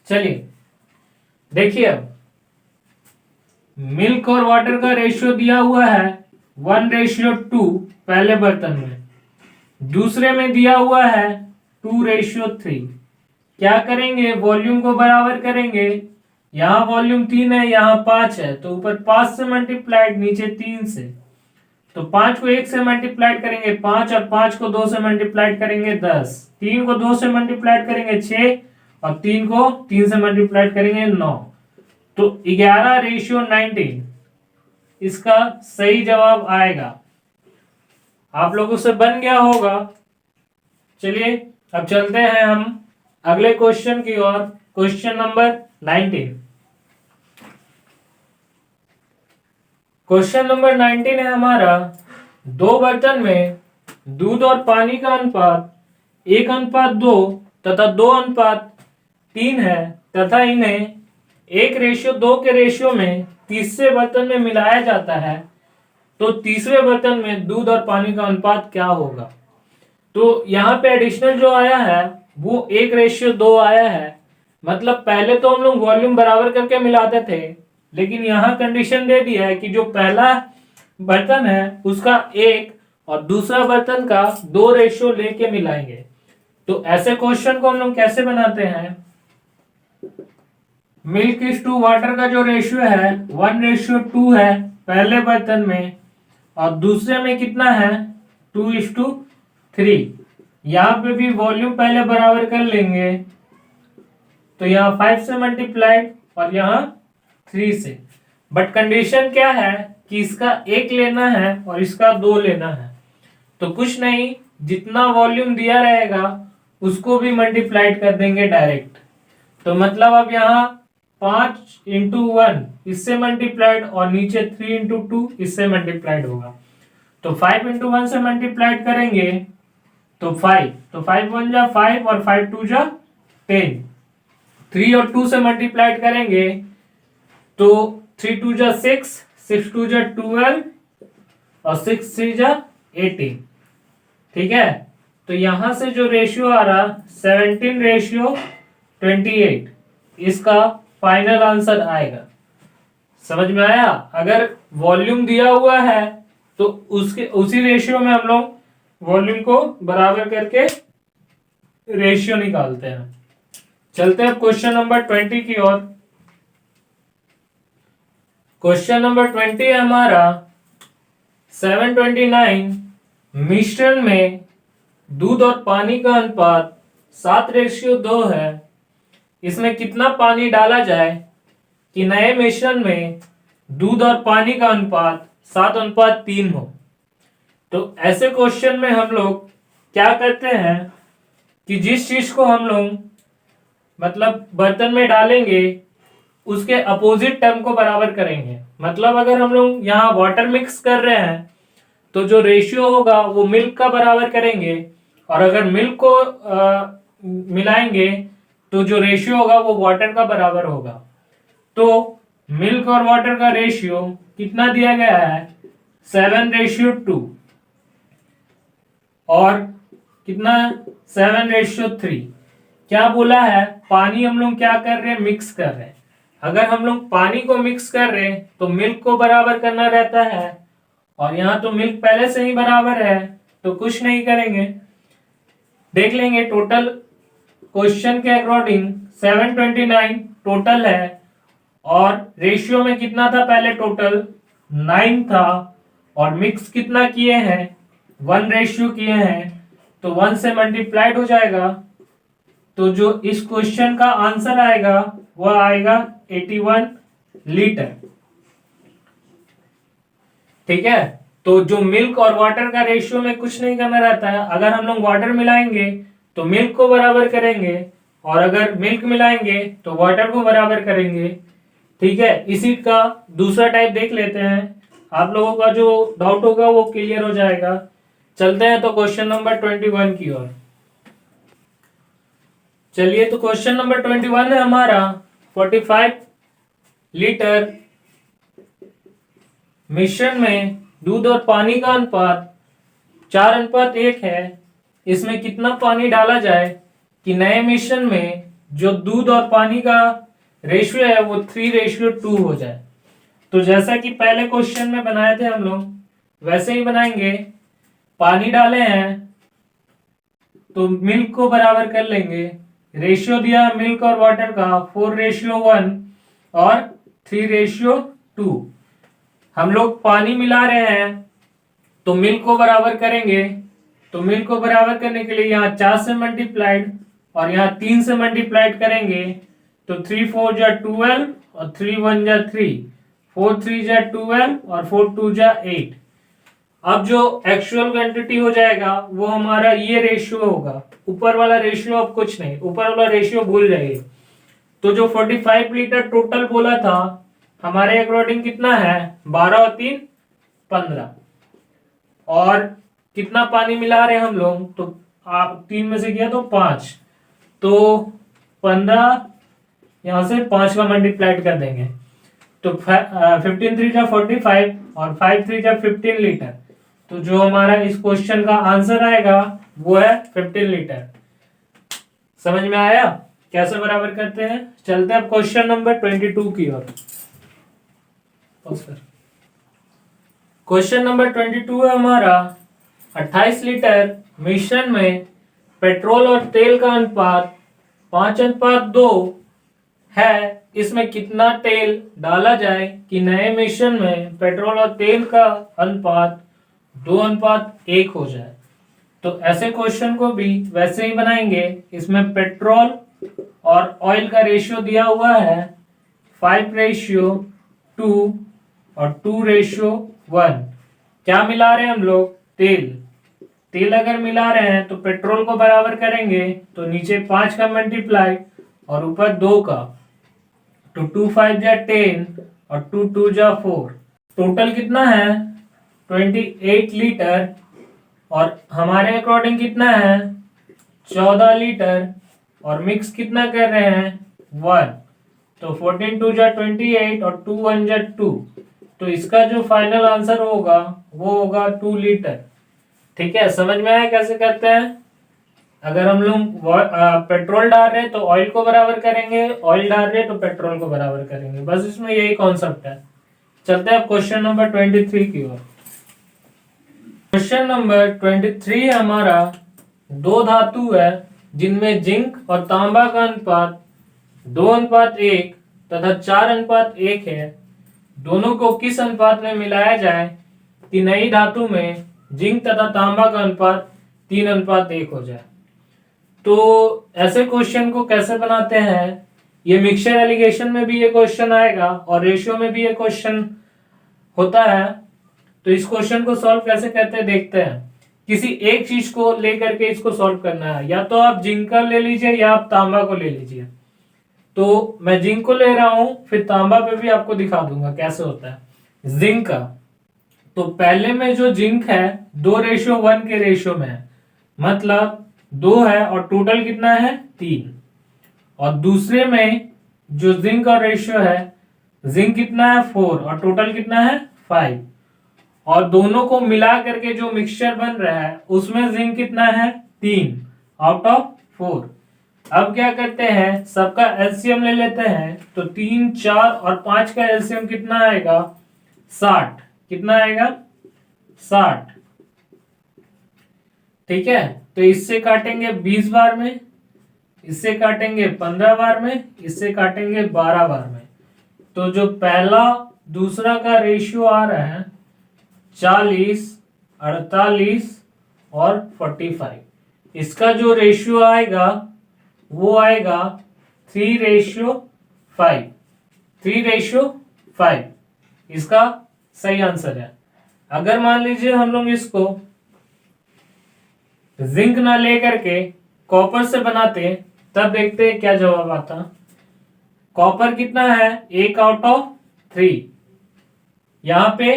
चलिए देखिए, अब मिल्क और वाटर का रेशियो दिया हुआ है 1:2 पहले बर्तन में, दूसरे में दिया हुआ है 2:3। क्या करेंगे, वॉल्यूम को बराबर करेंगे। यहाँ वॉल्यूम 3 है यहाँ 5 है तो ऊपर 5 से मल्टीप्लाइड नीचे 3 से। तो 5 को 1 से मल्टीप्लाइड करेंगे 5 और 5 को 2 से मल्टीप्लाइड करेंगे 10, 3 को 2 से मल्टीप्लाइड करेंगे 6 और 3 को 3 से मल्टीप्लाइड करेंगे 9। तो 11:19 इसका सही जवाब आएगा। आप लोगों से बन गया होगा। चलिए अब चलते हैं हम अगले क्वेश्चन की ओर। Question number 19। क्वेश्चन नंबर 19 है हमारा, दो बर्तन में दूध और पानी का अनुपात 1:2 तथा 2:3 है तथा इन्हें 1:2 के रेशियो में तीसरे बर्तन में मिलाया जाता है। तो तीसरे बर्तन में दूध और पानी का अनुपात क्या होगा। तो यहाँ पे एडिशनल जो आया है वो 1:2 आया है। मतलब पहले तो हम लोग वॉल्यूम बराबर करके मिलाते थे, लेकिन यहाँ कंडीशन दे दिया है कि जो पहला बर्तन है उसका 1 और दूसरा बर्तन का 2 रेशियो लेके मिलाएंगे। तो ऐसे क्वेश्चन को हम लोग कैसे बनाते हैं, मिल्क इज टू वाटर का जो रेशियो है 1:2 है पहले बर्तन में और दूसरे में कितना है 2:3। यहाँ पे भी वॉल्यूम पहले बराबर कर लेंगे। तो यहाँ 5 से मल्टीप्लाइड और यहाँ 3 से। बट कंडीशन क्या है कि इसका 1 लेना है और इसका 2 लेना है। तो कुछ नहीं, जितना वॉल्यूम दिया रहेगा उसको भी मल्टीप्लाइड कर देंगे डायरेक्ट। तो मतलब अब यहाँ 5:1 इससे मल्टीप्लाइड और नीचे 3:2 इससे मल्टीप्लाइड होगा। तो 5:1 से मल्टीप्लाइड करेंगे तो 5, तो 5 1 जा 5 और 5 2 जा 10। 3 और 2 से मल्टीप्लाइड करेंगे तो 3 2 जा 6, 6 2 जा 12 और 6 3 जा 18। ठीक है, तो यहां से जो रेशियो आ रहा 17:28 इसका फाइनल आंसर आएगा। समझ में आया? अगर वॉल्यूम दिया हुआ है तो उसके उसी रेशियो में हम लोग वॉल्यूम को बराबर करके रेशियो निकालते हैं। चलते हैं क्वेश्चन नंबर 20 की ओर। क्वेश्चन नंबर 20 है हमारा 729 मिश्रण में दूध और पानी का अनुपात 7:2 है। इसमें कितना पानी डाला जाए कि नए मिश्रण में दूध और पानी का अनुपात 7:3 हो। तो ऐसे क्वेश्चन में हम लोग क्या करते हैं कि जिस चीज को हम लोग मतलब बर्तन में डालेंगे उसके अपोजिट टर्म को बराबर करेंगे। मतलब अगर हम लोग यहाँ वाटर मिक्स कर रहे हैं तो जो रेशियो होगा वो मिल्क का बराबर करेंगे, और अगर मिल्क को मिलाएंगे तो जो रेशियो होगा वो वाटर का बराबर होगा। तो मिल्क और वाटर का रेशियो कितना दिया गया है 7:2 और कितना 7:3। क्या बोला है? पानी हम लोग क्या कर रहे हैं, मिक्स कर रहे हैं। अगर हम लोग पानी को मिक्स कर रहे हैं तो मिल्क को बराबर करना रहता है, और यहाँ तो मिल्क पहले से ही बराबर है तो कुछ नहीं करेंगे। देख लेंगे टोटल क्वेश्चन के अकॉर्डिंग 729 टोटल है, और रेशियो में कितना था पहले टोटल 9 था, और मिक्स कितना किए हैं 1 रेशियो किए हैं, तो 1 से मल्टीप्लाइड हो जाएगा। तो जो इस क्वेश्चन का आंसर आएगा वह आएगा 81 लीटर। ठीक है, तो जो मिल्क और वाटर का रेशियो में कुछ नहीं करना रहता है। अगर हम लोग वाटर मिलाएंगे तो मिल्क को बराबर करेंगे, और अगर मिल्क मिलाएंगे तो वाटर को बराबर करेंगे। ठीक है, इसी का दूसरा टाइप देख लेते हैं। आप लोगों का जो डाउट होगा वो क्लियर हो जाएगा। चलते हैं तो क्वेश्चन नंबर 21 की ओर। चलिए, तो क्वेश्चन नंबर 21 है हमारा 45 लीटर मिश्रण में दूध और पानी का अनुपात 4:1 है। इसमें कितना पानी डाला जाए कि नए मिश्रण में जो दूध और पानी का रेशियो है वो 3:2 हो जाए। तो जैसा कि पहले क्वेश्चन में बनाए थे हम लोग वैसे ही बनाएंगे। पानी डाले हैं तो मिल्क को बराबर कर लेंगे। रेशियो दिया मिल्क और वाटर का 4:1 और 3:2। हम लोग पानी मिला रहे हैं तो मिल्क को बराबर करेंगे। तो मिल्क को बराबर करने के लिए यहाँ 4 से मल्टीप्लाइड और यहाँ 3 से मल्टीप्लाइड करेंगे, तो 3 4 जा 12 और 3 1 जा 3, 4 3 जा 12 और 4 2 जा 8। अब जो एक्चुअल क्वांटिटी हो जाएगा वो हमारा ये रेशियो होगा। ऊपर वाला रेशियो अब कुछ नहीं, ऊपर वाला रेशियो भूल जाइए। तो जो 45 लीटर टोटल बोला था हमारे अकॉर्डिंग कितना है 12 और 3 15, और कितना पानी मिला रहे हैं हम लोग, तो आप 3 में से किया तो 5, तो 15 यहां से 5 का मल्टीप्लाइड कर देंगे तो 15 3 जा 45 और 5 3 जा 15 लीटर। तो जो हमारा इस क्वेश्चन का आंसर आएगा वो है 15 लीटर। समझ में आया कैसे बराबर करते हैं? चलते हैं क्वेश्चन नंबर 22 की ओर। क्वेश्चन नंबर 22 है हमारा 28 लीटर मिश्रण में पेट्रोल और तेल का अनुपात 5:2 है। इसमें कितना तेल डाला जाए कि नए मिश्रण में पेट्रोल और तेल का अनुपात 2:1 हो जाए। तो ऐसे क्वेश्चन को भी वैसे ही बनाएंगे। इसमें पेट्रोल और ऑयल का रेशियो दिया हुआ है 5:2 और 2:1। क्या मिला रहे हैं हम लोग? तेल। तेल अगर मिला रहे हैं तो पेट्रोल को बराबर करेंगे, तो नीचे 5 का मल्टीप्लाई और ऊपर 2 का, तो 2 5 जा 10 और 2 2 जा 4। टोटल कितना है 28 लीटर, और हमारे अकॉर्डिंग कितना है 14 लीटर, और मिक्स कितना कर रहे हैं 1। तो 14 2 जा 28 और 2 1 जा 2। तो इसका जो फाइनल आंसर होगा वो होगा 2 लीटर। ठीक है, समझ में आया कैसे करते हैं? अगर हम लोग पेट्रोल डाल रहे हैं तो ऑयल को बराबर करेंगे, ऑयल डाल रहे हैं तो पेट्रोल को बराबर करेंगे, बस इसमें यही कॉन्सेप्ट है। चलते हैं क्वेश्चन नंबर 23 की ओर। क्वेश्चन नंबर 23 हमारा दो धातु है जिनमें जिंक और तांबा का अनुपात 2:1 तथा 4:1 है। दोनों को किस अनुपात में मिलाया जाए कि नई धातु में जिंक तथा तांबा का अनुपात 3:1 हो जाए? तो ऐसे क्वेश्चन को कैसे बनाते हैं, ये मिक्सचर एलिगेशन में भी ये क्वेश्चन आएगा और रेशियो में भी ये क्वेश्चन होता है। तो इस क्वेश्चन को सॉल्व कैसे करते हैं देखते हैं। किसी एक चीज को लेकर के इसको सॉल्व करना है, या तो आप जिंक का ले लीजिए या आप तांबा को ले लीजिए। तो मैं जिंक को ले रहा हूं, फिर तांबा पे भी आपको दिखा दूंगा कैसे होता है। जिंक का तो पहले में जो जिंक है 2:1 के रेशियो में है, मतलब 2 है और टोटल कितना है 3। और दूसरे में जो जिंक का रेशियो है, जिंक कितना है 4 और टोटल कितना है 5। और दोनों को मिला करके जो मिक्सचर बन रहा है उसमें जिंक कितना है 3 आउट ऑफ 4। अब क्या करते हैं, सबका एलसीएम ले लेते हैं। तो 3 4 और 5 का एलसीएम कितना आएगा 60। कितना आएगा 60। ठीक है, तो इससे काटेंगे 20 बार में, इससे काटेंगे 15 बार में, इससे काटेंगे 12 बार में। तो जो पहला दूसरा का रेशियो आ रहा है 40 48 और 45, इसका जो रेशियो आएगा वो आएगा 3:5। 3:5 इसका सही आंसर है। अगर मान लीजिए हम लोग इसको जिंक ना लेकर के कॉपर से बनाते तब देखते हैं क्या जवाब आता। कॉपर कितना है 1/3, यहां पे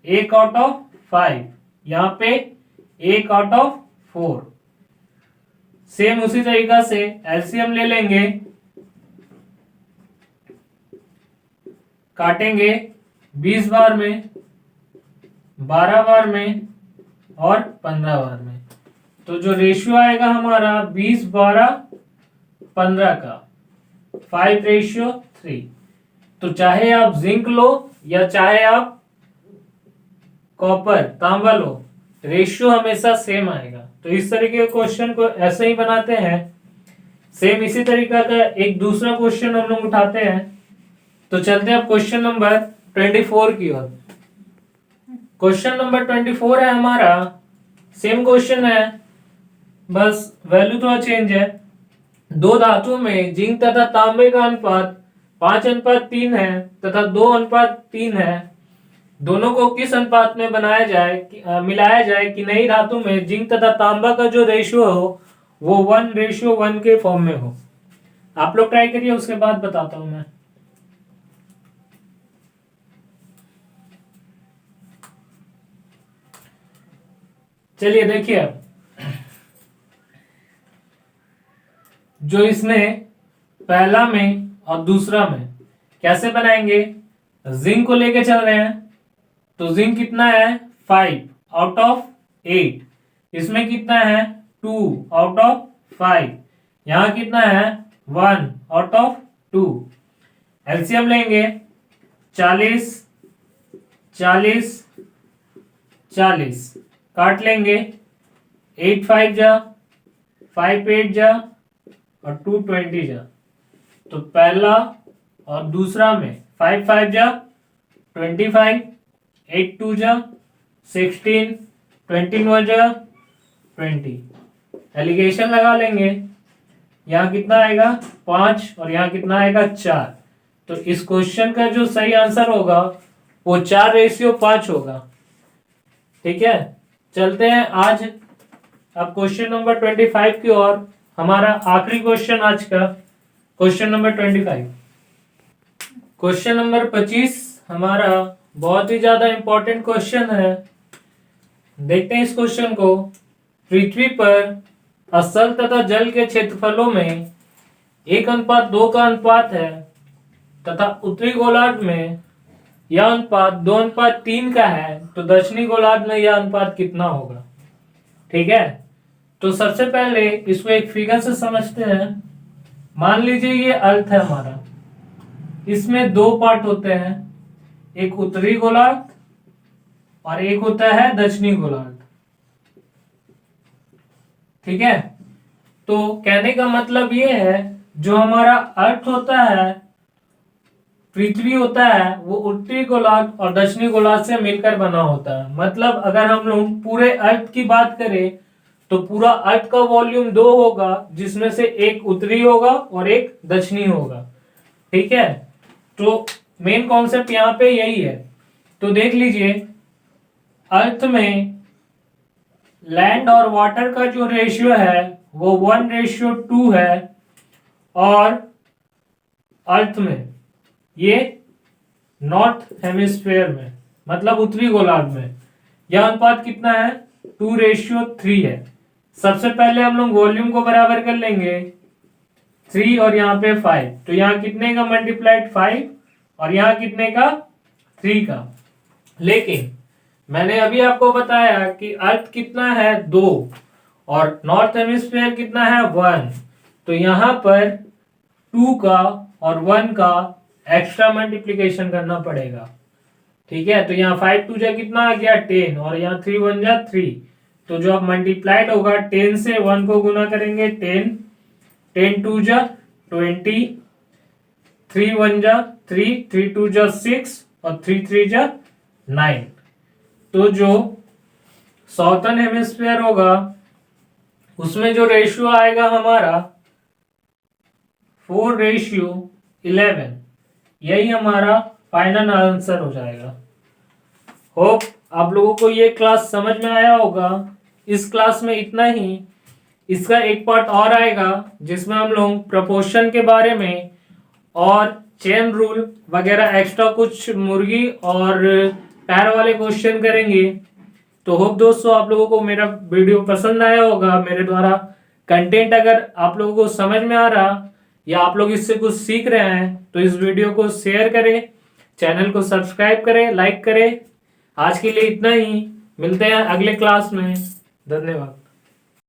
1/5, यहां पे 1/4। सेम उसी तरीका से एलसीएम ले लेंगे, काटेंगे 20 बार में, 12 बार में और 15 बार में। तो जो रेशियो आएगा हमारा 20 12 15 का 5:3। तो चाहे आप जिंक लो या चाहे आप कॉपर तांबा लो, रेशियो हमेशा सेम आएगा। तो इस तरीके के क्वेश्चन को ऐसे ही बनाते हैं। सेम इसी तरीका का एक दूसरा क्वेश्चन हम लोग उठाते हैं। तो चलते हैं अब क्वेश्चन नंबर 24 की ओर। क्वेश्चन नंबर 24 है हमारा, सेम क्वेश्चन है, बस वैल्यू थोड़ा चेंज है। दो धातुओं में जिंक तथा तांबे का अनुपात 5:3 है तथा 2:3 है। दोनों को किस अनुपात में बनाया जाए मिलाया जाए कि नई धातु में जिंक तथा तांबा का जो रेशियो हो वो 1:1 के फॉर्म में हो। आप लोग ट्राई करिए, उसके बाद बताता हूं मैं। चलिए देखिए, जो इसमें पहला में और दूसरा में कैसे बनाएंगे, जिंक को लेके चल रहे हैं। तो जिंक कितना है 5/8, इसमें कितना है 2/5, यहां कितना है 1/2। एलसीएम लेंगे 40 40 40, काट लेंगे 8 5 जा 5 8 जा और 2 20 जा। तो पहला और दूसरा में 5 5 जा 25, 8 2 जा 16, 21 जा 20। एलिगेशन लगा लेंगे, यहाँ कितना आएगा 5 और यहाँ कितना आएगा 4। तो इस क्वेश्चन का जो सही आंसर होगा वो 4:5 होगा। ठीक है, चलते हैं आज अब क्वेश्चन नंबर 25 की ओर। हमारा आखिरी क्वेश्चन आज का क्वेश्चन नंबर 25। क्वेश्चन नंबर 25 हमारा बहुत ही ज्यादा इंपॉर्टेंट क्वेश्चन है। देखते हैं इस क्वेश्चन को। पृथ्वी पर स्थल तथा जल के क्षेत्रफलों में 1:2 का अनुपात है। तथा उत्तरी गोलार्ध में यह अनुपात 2:3 का है, तो दक्षिणी गोलार्ध में यह अनुपात कितना होगा। ठीक है, तो सबसे पहले इसको एक फिगर से समझते हैं। मान लीजिए ये अर्थ है हमारा, इसमें दो पार्ट होते हैं, एक उत्तरी गोलार्ध और एक होता है दक्षिणी गोलार्ध। ठीक है, तो कहने का मतलब ये है, जो हमारा अर्थ होता है, पृथ्वी होता है, वो उत्तरी गोलार्ध और दक्षिणी गोलार्ध से मिलकर बना होता है। मतलब अगर हम लोग पूरे अर्थ की बात करें तो पूरा अर्थ का वॉल्यूम 2 होगा, जिसमें से एक उत्तरी होगा और एक दक्षिणी होगा। ठीक है, तो मेन कॉन्सेप्ट यहाँ पे यही है। तो देख लीजिए, अर्थ में लैंड और वाटर का जो रेशियो है वो 1:2 है, और अर्थ में ये नॉर्थ हेमिस्फीयर में मतलब उत्तरी गोलार्ध में यह अनुपात कितना है, 2:3 है। सबसे पहले हम लोग वॉल्यूम को बराबर कर लेंगे, 3 और यहाँ पे 5, तो यहाँ कितने का मल्टीप्लाइड 5 और यहाँ कितने का 3 का। लेकिन मैंने अभी आपको बताया कि अर्थ कितना है 2 और नॉर्थ हेमिस्फीयर कितना है 1, तो यहाँ पर 2 का और 1 का एक्स्ट्रा मल्टीप्लिकेशन करना पड़ेगा। ठीक है, तो यहाँ 5 2 जा कितना आ गया 10 और यहाँ 3 1 जा 3, तो जो अब मल्टीप्लाइड होगा 10 से 1 को गुना करेंगे 10, 10 2 जा 20, 3 1 जा 3, 3 2 जा 6 और 3 3 जा 9। तो जो साउथर्न हेमिस्फीयर होगा उसमें जो रेशियो आएगा हमारा 4:11, यही हमारा फाइनल आंसर हो जाएगा। होप आप लोगों को ये क्लास समझ में आया होगा। इस क्लास में इतना ही। इसका एक पार्ट और आएगा जिसमें हम लोग प्रपोर्शन के बारे में और चेन रूल वगैरह एक्स्ट्रा कुछ मुर्गी और पैर वाले क्वेश्चन करेंगे। तो होप दोस्तों आप लोगों को मेरा वीडियो पसंद आया होगा। मेरे द्वारा कंटेंट अगर आप लोगों को समझ में आ रहा या आप लोग इससे कुछ सीख रहे हैं तो इस वीडियो को शेयर करें, चैनल को सब्सक्राइब करें, लाइक करें। आज के लिए इतना ही, मिलते हैं अगले क्लास में। धन्यवाद।